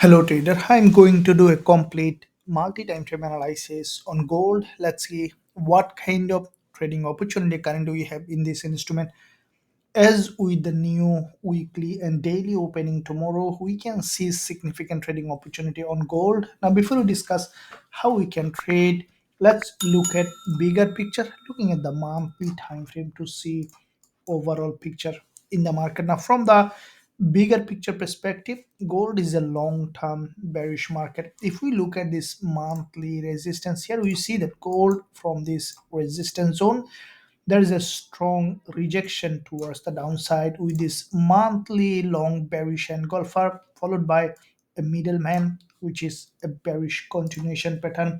Hello trader, I'm going to do a complete multi-time frame analysis on gold. Let's see what kind of trading opportunity currently we have in this instrument. As with the new weekly and daily opening tomorrow, we can see significant trading opportunity on gold. Now, before we discuss how we can trade, let's look at bigger picture, looking at the monthly time frame to see overall picture in the market. Now, from the bigger picture perspective, gold is a long term bearish market. If we look at this monthly resistance here, we see that gold from this resistance zone, there is a strong rejection towards the downside with this monthly long bearish engulfer followed by a middleman, which is a bearish continuation pattern.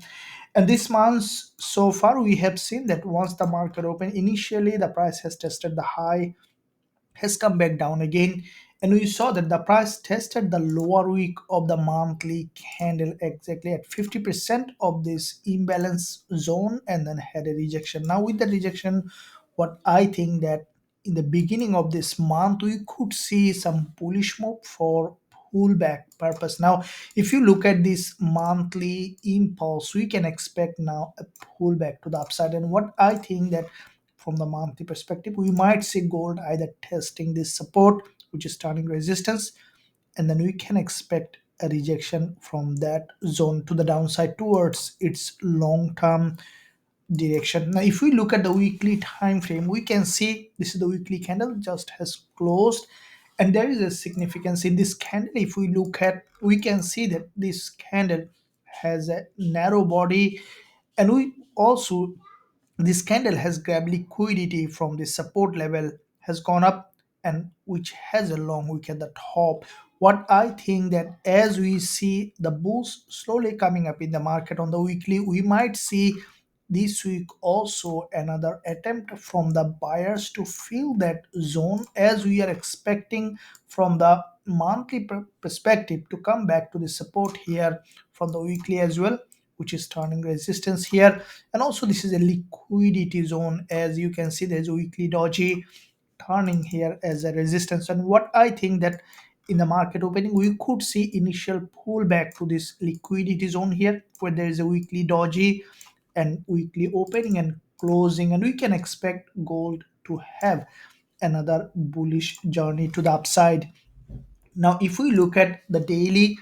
And this month so far we have seen that once the market opened, initially the price has tested the high, has come back down again, and we saw that the price tested the lower week of the monthly candle exactly at 50% of this imbalance zone and then had a rejection. Now with the rejection, what I think that in the beginning of this month we could see some bullish move for pullback purpose. Now if you look at this monthly impulse, we can expect now a pullback to the upside. And what I think that from the monthly perspective, we might see gold either testing this support, which is turning resistance, and then we can expect a rejection from that zone to the downside towards its long-term direction. Now, if we look at the weekly time frame, we can see this is the weekly candle just has closed, and there is a significance in this candle. If we look at, we can see that this candle has a narrow body, and we also this candle has grabbed liquidity from the support level, has gone up, and which has a long wick at the top. What I think that as we see the bulls slowly coming up in the market on the weekly, we might see this week also another attempt from the buyers to fill that zone, as we are expecting from the monthly perspective to come back to the support here from the weekly as well, which is turning resistance here. And also this is a liquidity zone. As you can see, there's a weekly doji turning here as a resistance. And what I think that in the market opening, we could see initial pullback to this liquidity zone here, where there is a weekly doji and weekly opening and closing, and we can expect gold to have another bullish journey to the upside. Now if we look at the daily,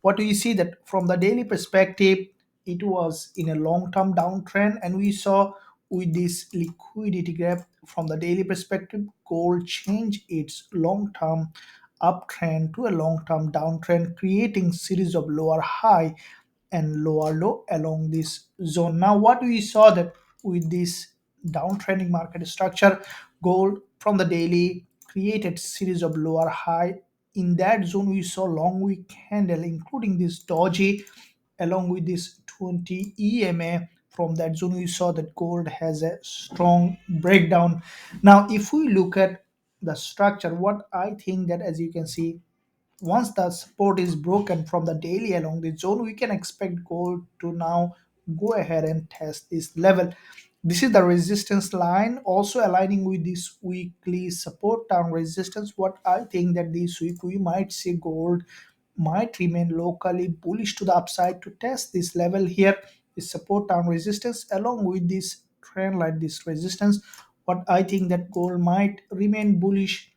what do you see that from the daily perspective, it was in a long-term downtrend, and we saw with this liquidity gap from the daily perspective, gold change its long-term uptrend to a long-term downtrend, creating series of lower high and lower low along this zone. Now what we saw that with this downtrending market structure, gold from the daily created series of lower high. In that zone we saw long week candle including this doji along with this 20 EMA. From that zone we saw that gold has a strong breakdown. Now if we look at the structure, what I think that as you can see, once the support is broken from the daily along the zone, we can expect gold to now go ahead and test this level. This is the resistance line also aligning with this weekly support down resistance. What I think that this week we might see gold might remain locally bullish to the upside to test this level here, this support down resistance along with this trend like this resistance. What I think that gold might remain bullish,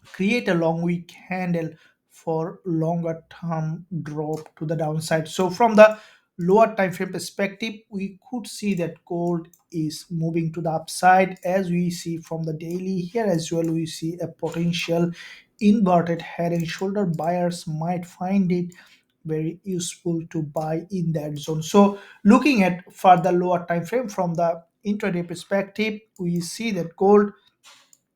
create a long week candle for longer term drop to the downside. So from the lower time frame perspective, we could see that gold is moving to the upside. As we see from the daily here as well, we see a potential inverted head and shoulder. Buyers might find it very useful to buy in that zone. So looking at further lower time frame from the intraday perspective, we see that gold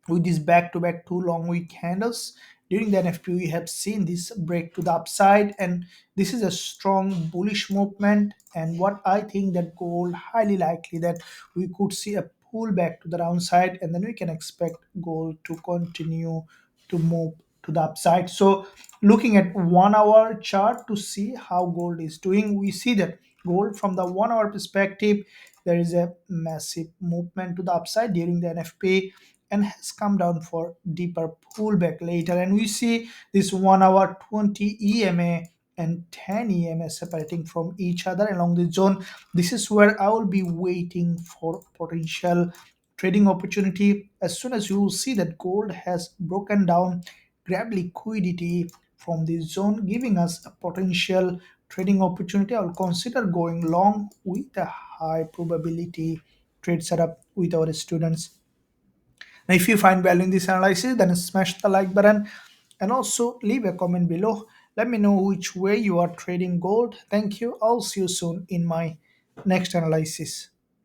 with these back-to-back two long week candles during the NFP, we have seen this break to the upside, and this is a strong bullish movement. And what I think that gold highly likely that we could see a pullback to the downside, and then we can expect gold to continue to move to the upside. So looking at 1 hour chart to see how gold is doing, we see that gold from the 1 hour perspective, there is a massive movement to the upside during the NFP and has come down for deeper pullback later. And we see this 1 hour 20 EMA and 10 a.m. as separating from each other along the zone. This is where I will be waiting for potential trading opportunity. As soon as you see that gold has broken down, grab liquidity from this zone, giving us a potential trading opportunity. I will consider going long with a high probability trade setup with our students. Now, if you find value in this analysis, then smash the like button and also leave a comment below. Let me know which way you are trading gold. Thank you. I'll see you soon in my next analysis.